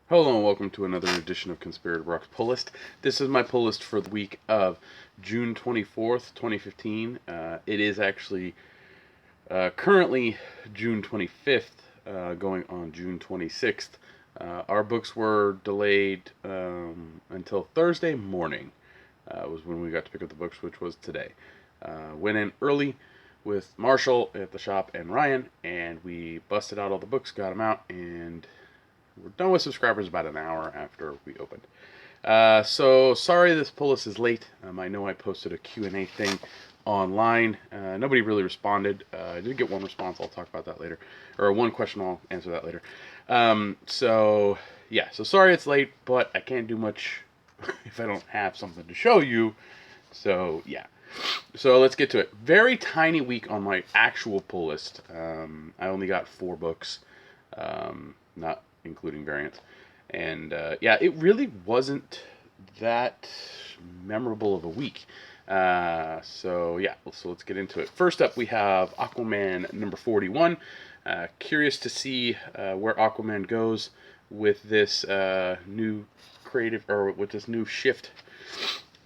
Hello and welcome to another edition of Conspirator Brock's Pull List. This is my pull list for the week of June 24th, 2015. It is actually currently June 25th, going on June 26th. Our books were delayed until Thursday morning, was when we got to pick up the books, which was today. Went in early with Marshall at the shop and Ryan, and we busted out all the books, got them out, and we're done with subscribers about an hour after we opened. So sorry this pull list is late. I know I posted a Q&A thing online. Nobody really responded. I did get one response. I'll talk about that later. Or one question. I'll answer that later. So sorry it's late, but I can't do much if I don't have something to show you. So yeah. So let's get to it. Very tiny week on my actual pull list. I only got 4 books. Not including variants. And it really wasn't that memorable of a week. So let's get into it. First up, we have Aquaman number 41. Curious to see where Aquaman goes with this new creative, or with this new shift.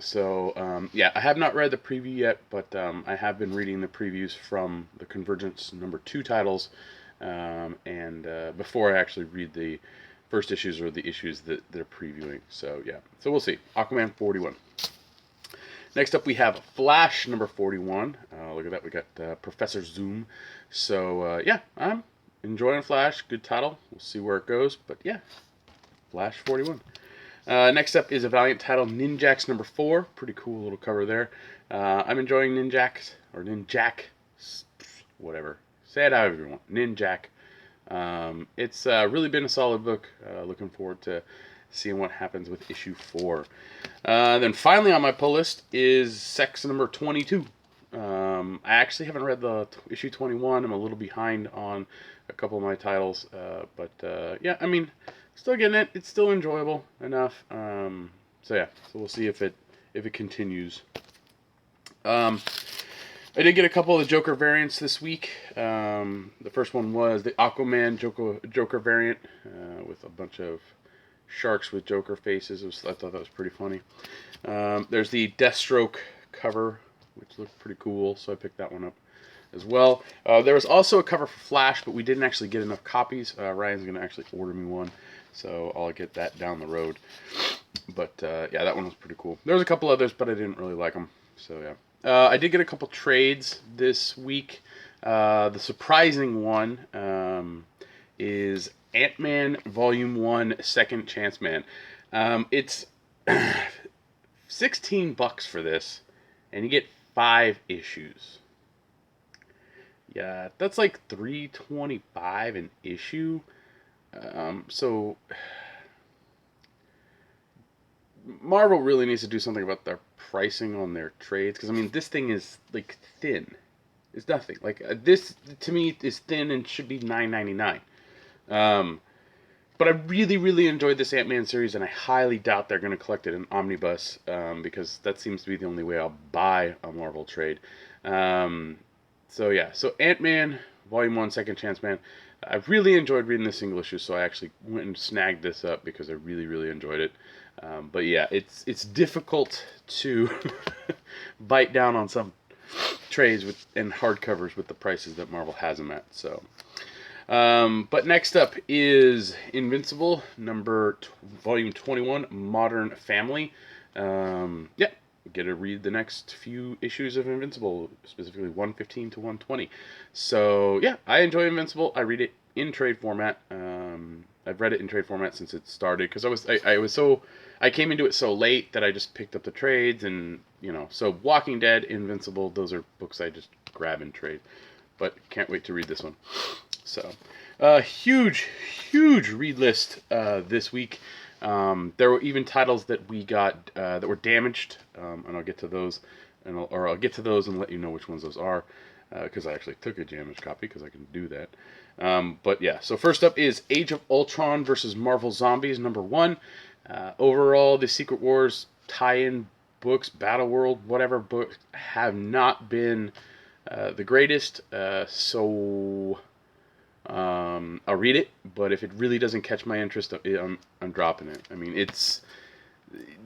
So, I have not read the preview yet, but I have been reading the previews from the Convergence number 2 titles. Before I actually read the first issues or the issues that they're previewing. So we'll see. Aquaman 41. Next up we have Flash number 41. Look at that, we got Professor Zoom. So I'm enjoying Flash. Good title. We'll see where it goes. But Flash 41. Next up is a Valiant title, Ninjax number 4. Pretty cool little cover there. I'm enjoying Ninjax, or Ninjak, whatever. Say it however you want. Ninjak. It's really been a solid book. Looking forward to seeing what happens with issue 4. Then finally on my pull list is Sex number 22. I actually haven't read the issue 21. I'm a little behind on a couple of my titles. Still getting it. It's still enjoyable enough. So we'll see if it continues. I did get a couple of the Joker variants this week. The first one was the Aquaman Joker variant with a bunch of sharks with Joker faces. I thought that was pretty funny. There's the Deathstroke cover, which looked pretty cool, so I picked that one up as well. There was also a cover for Flash, but we didn't actually get enough copies. Ryan's going to actually order me one, so I'll get that down the road. But that one was pretty cool. There was a couple others, but I didn't really like them, so yeah. I did get a couple trades this week. The surprising one is Ant-Man Volume 1 Second Chance Man. It's $16 for this, and you get 5 issues. Yeah, that's like $3.25 an issue. So Marvel really needs to do something about their pricing on their trades, because this thing is like thin. It's nothing. Like this to me is thin and should be $9.99. But I really, really enjoyed this Ant-Man series, and I highly doubt they're going to collect it in omnibus, because that seems to be the only way I'll buy a Marvel trade. So Ant-Man Volume 1 Second Chance Man. I really enjoyed reading the single issue, so I actually went and snagged this up because I really, really enjoyed it. It's difficult to bite down on some trades and hardcovers with the prices that Marvel has them at. So, but next up is Invincible Volume 21, Modern Family. Get to read the next few issues of Invincible, specifically 115 to 120. So I enjoy Invincible. I read it in trade format. I've read it in trade format since it started, because I came into it so late that I just picked up the trades, and so Walking Dead, Invincible, those are books I just grab and trade. But can't wait to read this one. So huge read list this week. There were even titles that we got that were damaged, and I'll get to those, I'll get to those and let you know which ones those are, because I actually took a damaged copy, because I can do that. So first up is Age of Ultron versus Marvel Zombies number 1. Overall, the Secret Wars tie-in books, Battle World, whatever books, have not been the greatest. I'll read it, but if it really doesn't catch my interest, I'm dropping it. I mean,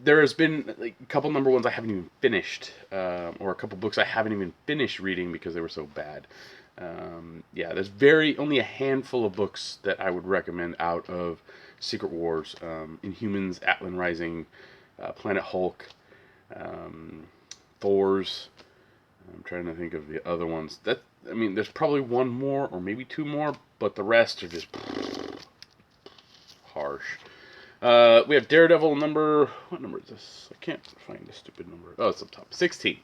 there has been like a couple number ones I haven't even finished, or a couple books I haven't even finished reading because they were so bad. Yeah, there's only a handful of books that I would recommend out of Secret Wars, Inhumans, Atlan Rising, Planet Hulk, Thor's. I'm trying to think of the other ones. I mean, there's probably one more or maybe two more, but the rest are just harsh. We have Daredevil number. What number is this? I can't find the stupid number. Oh, it's up top. 16.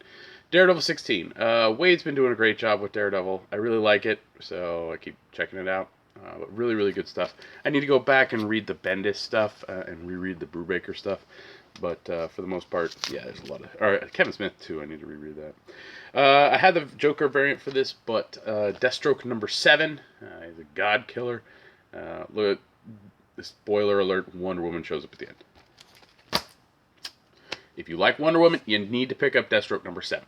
Daredevil 16. Wade's been doing a great job with Daredevil. I really like it, so I keep checking it out. But really, really good stuff. I need to go back and read the Bendis stuff and reread the Brubaker stuff. But for the most part, yeah, there's a lot of... All right, Kevin Smith, too. I need to reread that. I had the Joker variant for this, but Deathstroke number 7. He's a god killer. Look at... Spoiler alert, Wonder Woman shows up at the end. If you like Wonder Woman, you need to pick up Deathstroke number 7.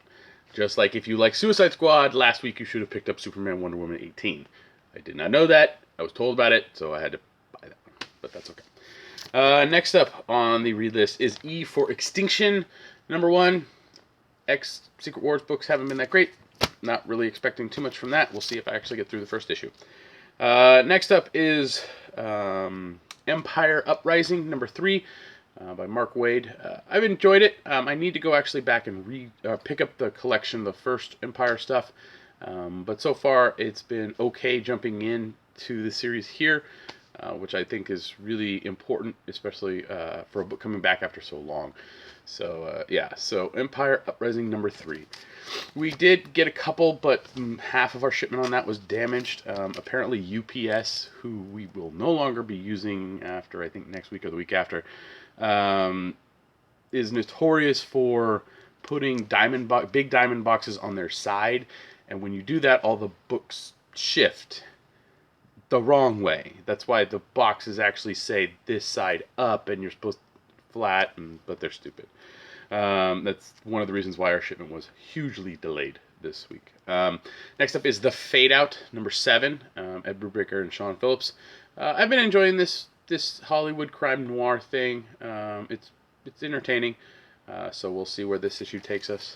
Just like if you like Suicide Squad, last week you should have picked up Superman Wonder Woman 18. I did not know that. I was told about it, so I had to buy that one. But that's okay. Next up on the read list is E for Extinction, number 1. Secret Wars books haven't been that great. Not really expecting too much from that. We'll see if I actually get through the first issue. Next up is Empire Uprising, number 3, by Mark Waid. I've enjoyed it. I need to go actually back and pick up the collection, the first Empire stuff. But so far, it's been okay jumping in to the series here, which I think is really important, especially for a book coming back after so long. So, yeah, so Empire Uprising number 3. We did get a couple, but half of our shipment on that was damaged. Apparently UPS, who we will no longer be using after, I think, next week or the week after, is notorious for putting big diamond boxes on their side. And when you do that, all the books shift the wrong way. That's why the boxes actually say this side up, and you're supposed to flat, but they're stupid. That's one of the reasons why our shipment was hugely delayed this week. Next up is The Fade Out, number 7, Ed Brubaker and Sean Phillips. I've been enjoying this Hollywood crime noir thing. It's entertaining, so we'll see where this issue takes us.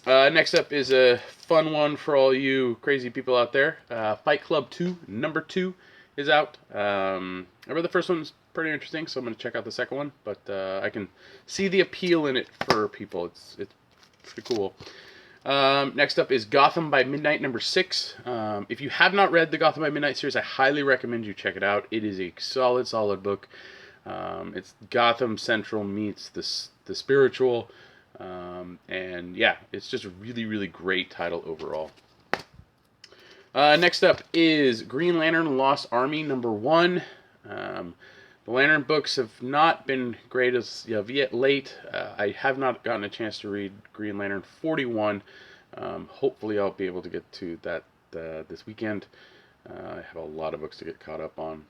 Next up is a fun one for all you crazy people out there. Fight Club 2, number 2 is out. I read the first one's pretty interesting, so I'm going to check out the second one, but I can see the appeal in it for people. It's pretty cool. Next up is Gotham by Midnight, number 6. If you have not read the Gotham by Midnight series, I highly recommend you check it out. It is a solid book. It's Gotham Central meets the spiritual, and yeah, it's just a really great title overall. Next up is Green Lantern Lost Army, number 1. The Lantern books have not been great as of yet late. I have not gotten a chance to read Green Lantern 41. Hopefully I'll be able to get to that this weekend. I have a lot of books to get caught up on.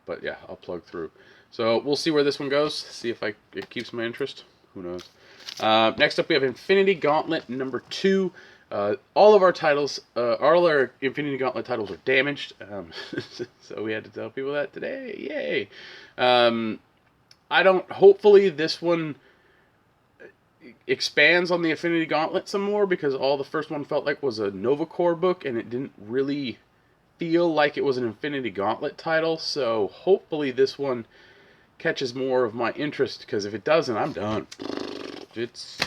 But yeah, I'll plug through. So we'll see where this one goes. See if it keeps my interest. Who knows? Next up we have Infinity Gauntlet number 2. All of our titles, all our Infinity Gauntlet titles are damaged, so we had to tell people that today. Yay! Hopefully this one expands on the Infinity Gauntlet some more, because all the first one felt like was a Nova Corps book, and it didn't really feel like it was an Infinity Gauntlet title, so hopefully this one catches more of my interest, because if it doesn't, I'm done. It's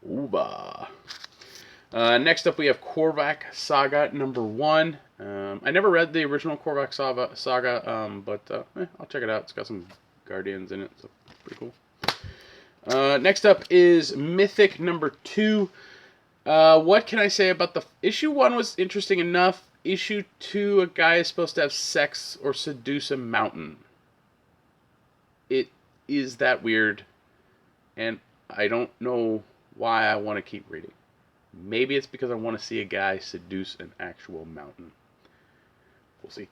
ooba. Next up, we have Korvac Saga number 1. I never read the original Korvac Saga, but I'll check it out. It's got some Guardians in it, so pretty cool. Next up is Mythic number 2. What can I say about issue 1 was interesting enough. Issue 2, a guy is supposed to have sex or seduce a mountain. It is that weird, and I don't know why I want to keep reading. Maybe it's because I want to see a guy seduce an actual mountain. We'll see.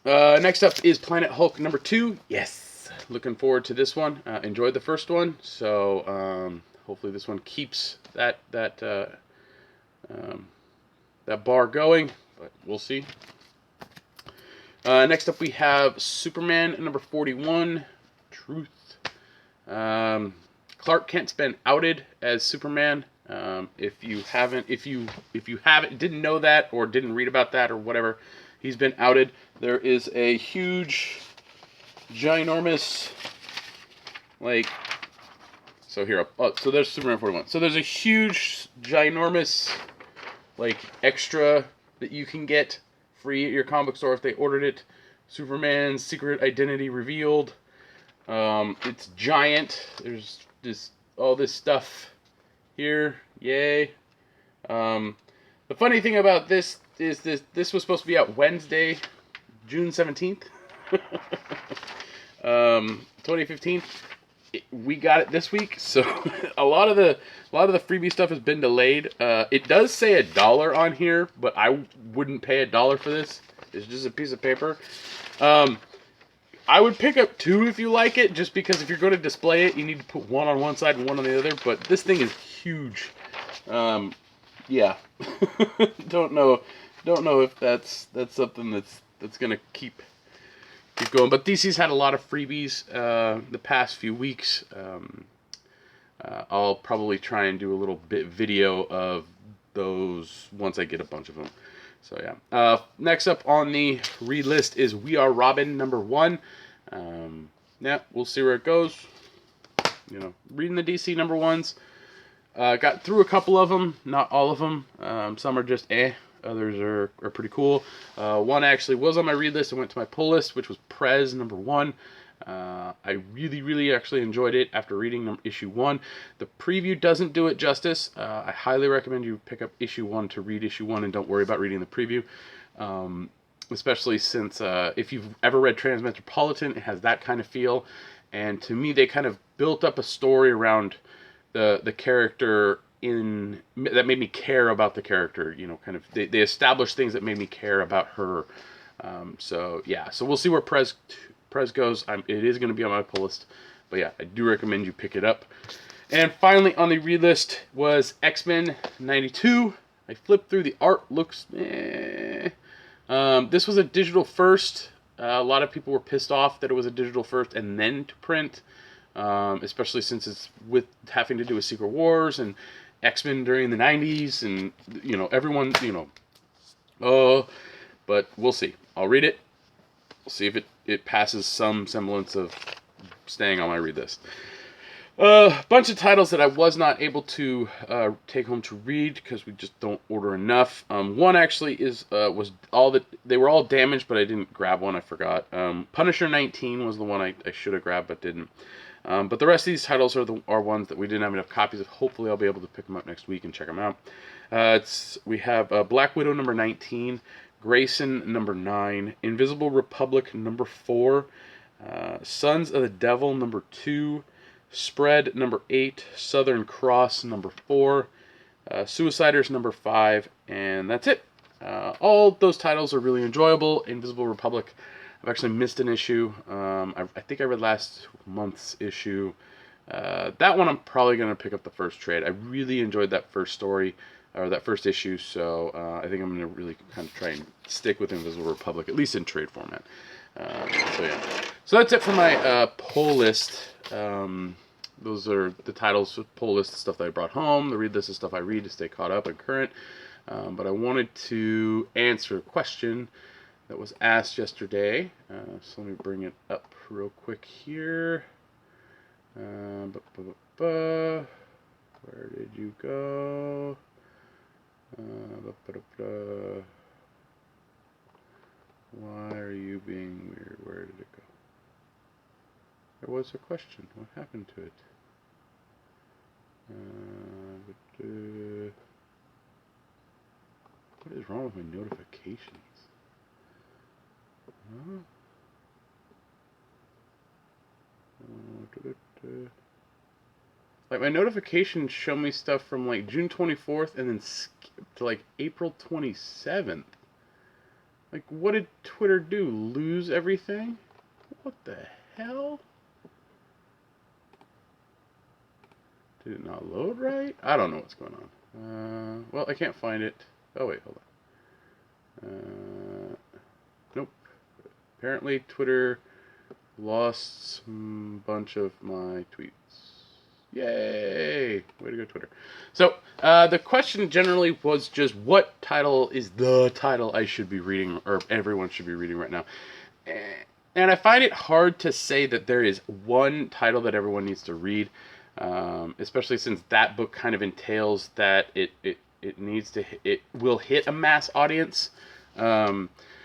Next up is Planet Hulk number 2. Yes! Looking forward to this one. Enjoyed the first one, so hopefully this one keeps that bar going. but we'll see. Next up, we have Superman number 41, Truth. Clark Kent's been outed as Superman. If you didn't know that or didn't read about that or whatever, he's been outed. There is a huge, ginormous, so here, so there's Superman 41. So there's a huge, ginormous, extra that you can get free at your comic store if they ordered it. Superman's secret identity revealed. It's giant. There's just all this stuff here. Yay. The funny thing about this is this was supposed to be out Wednesday, June 17th, 2015. We got it this week, so a lot of the freebie stuff has been delayed. It does say $1 on here, but I wouldn't pay $1 for this. It's just a piece of paper. I would pick up 2 if you like it, just because if you're going to display it, you need to put 1 on one side and 1 on the other. But this thing is huge. Yeah, don't know if that's something that's gonna keep going. But DC's had a lot of freebies the past few weeks. I'll probably try and do a little bit video of those once I get a bunch of them. So yeah. Next up on the read list is We Are Robin number 1. Yeah, we'll see where it goes. You know, reading the DC number 1s. Got through a couple of them, not all of them. Some are just others are pretty cool. One actually was on my read list and went to my pull list, which was Prez number 1. I really actually enjoyed it after reading issue 1. The preview doesn't do it justice. I highly recommend you pick up issue 1 to read issue 1 and don't worry about reading the preview. Especially since if you've ever read Transmetropolitan, it has that kind of feel. And to me, they kind of built up a story around the character that made me care about the character. You know, kind of they established things that made me care about her. So yeah, so we'll see where Prez goes. It is going to be on my pull list, but yeah, I do recommend you pick it up. And finally on the read list was X-Men 92. I flipped through the art. Looks this was a digital first. A lot of people were pissed off that it was a digital first and then to print. Especially since it's with having to do with Secret Wars and X-Men during the 90s, and you know, everyone, you know, but we'll see. I'll read it. We'll see if it passes some semblance of staying on my read list. Bunch of titles that I was not able to take home to read because we just don't order enough. One actually was all that they were all damaged, but I didn't grab one. I forgot. Punisher 19 was the one I should have grabbed but didn't. But the rest of these titles are ones that we didn't have enough copies of. Hopefully I'll be able to pick them up next week and check them out. We have Black Widow number 19, Grayson number 9, Invisible Republic number 4, Sons of the Devil number 2, Spread number 8, Southern Cross number 4, Suiciders number 5, and that's it. All those titles are really enjoyable. Invisible Republic, I've actually missed an issue. I think I read last month's issue. That one I'm probably going to pick up the first trade. I really enjoyed that first story, or that first issue, so I think I'm going to really kind of try and stick with Invisible Republic, at least in trade format. So yeah. So that's it for my pull list. Those are the titles, pull list, stuff that I brought home. The read list is stuff I read to stay caught up and current. But I wanted to answer a question that was asked yesterday. So let me bring it up real quick here. Where did you go? Why are you being weird? Where did it go? There was a question. What happened to it? What is wrong with my notifications? Like, my notifications show me stuff from like June 24th and then skip to like April 27th. Like, what did Twitter do? Lose everything? What the hell? Did it not load right? I don't know what's going on. Well, I can't find it. Oh, wait, hold Nope. Apparently Twitter lost some bunch of my tweets. Yay! Way to go, Twitter. So, the question generally was just what title is the title I should be reading, or everyone should be reading right now. And I find it hard to say that there is one title that everyone needs to read, especially since that book kind of entails that it will hit a mass audience.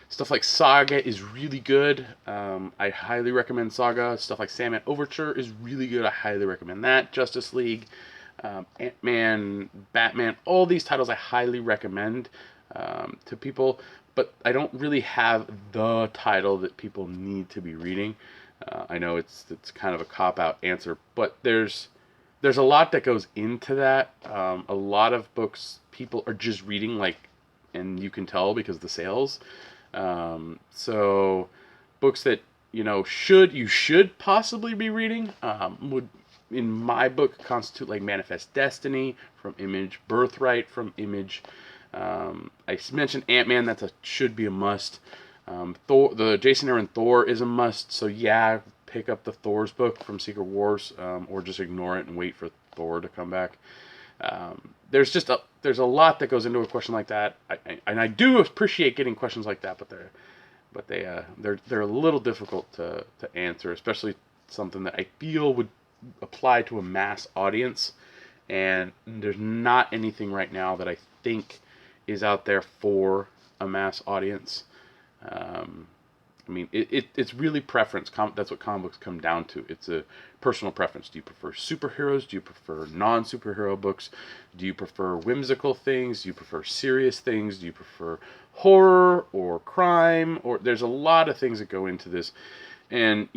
Stuff like Saga is really good. I highly recommend Saga. Stuff like Sandman Overture is really good. I highly recommend that. Justice League, Ant-Man, Batman, all these titles I highly recommend to people. But I don't really have the title that people need to be reading. I know it's kind of a cop-out answer, but there's a lot that goes into that. A lot of books people are just reading, and you can tell because of the sales. So books that you should possibly be reading would, in my book, constitute like Manifest Destiny from Image, Birthright from Image. I mentioned Ant-Man. Should be a must. Thor, the Jason Aaron Thor is a must. So yeah, pick up the Thor's book from Secret Wars, or just ignore it and wait for Thor to come back. There's a lot that goes into a question like that, and I do appreciate getting questions like that, but they're a little difficult to answer, especially something that I feel would apply to a mass audience, and there's not anything right now that I think is out there for a mass audience. I mean, it's really preference. That's what comic books come down to. It's a personal preference. Do you prefer superheroes? Do you prefer non-superhero books? Do you prefer whimsical things? Do you prefer serious things? Do you prefer horror or crime? Or there's a lot of things that go into this. And,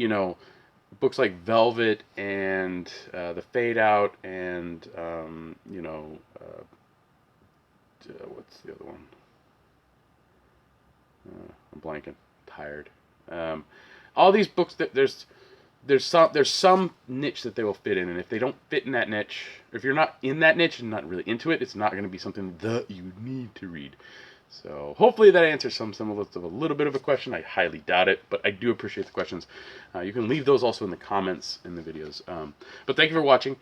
books like Velvet and The Fade Out and, what's the other one? I'm blanking. Tired. All these books that there's some niche that they will fit in, and if they don't fit in that niche, or if you're not in that niche and not really into it, it's not going to be something that you need to read. So hopefully that answers some semblance of a little bit of a question. I highly doubt it, but I do appreciate the questions. You can leave those also in the comments in the videos. But thank you for watching.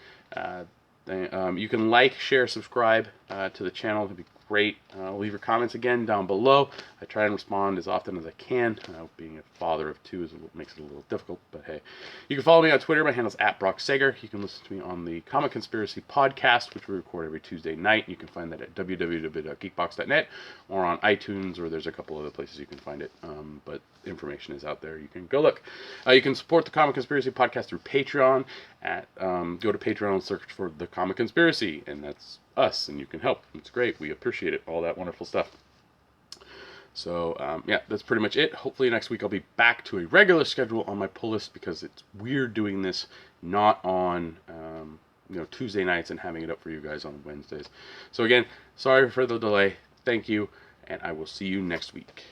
You can like, share, subscribe to the channel. It'd be great. Leave your comments again down below. I try and respond as often as I can. Being a father of two makes it a little difficult, but hey. You can follow me on Twitter. My handle's @BrockSager. You can listen to me on the Comic Conspiracy podcast, which we record every Tuesday night. You can find that at www.geekbox.net or on iTunes, or there's a couple other places you can find it. But information is out there. You can go look. You can support the Comic Conspiracy podcast through Patreon. Go to Patreon and search for the Comic Conspiracy, and that's us, and you can help. It's great. We appreciate it. All that wonderful stuff. So yeah, that's pretty much it. Hopefully next week I'll be back to a regular schedule on my pull list, because it's weird doing this not on Tuesday nights and having it up for you guys on Wednesdays. So again, sorry for the delay. Thank you, and I will see you next week.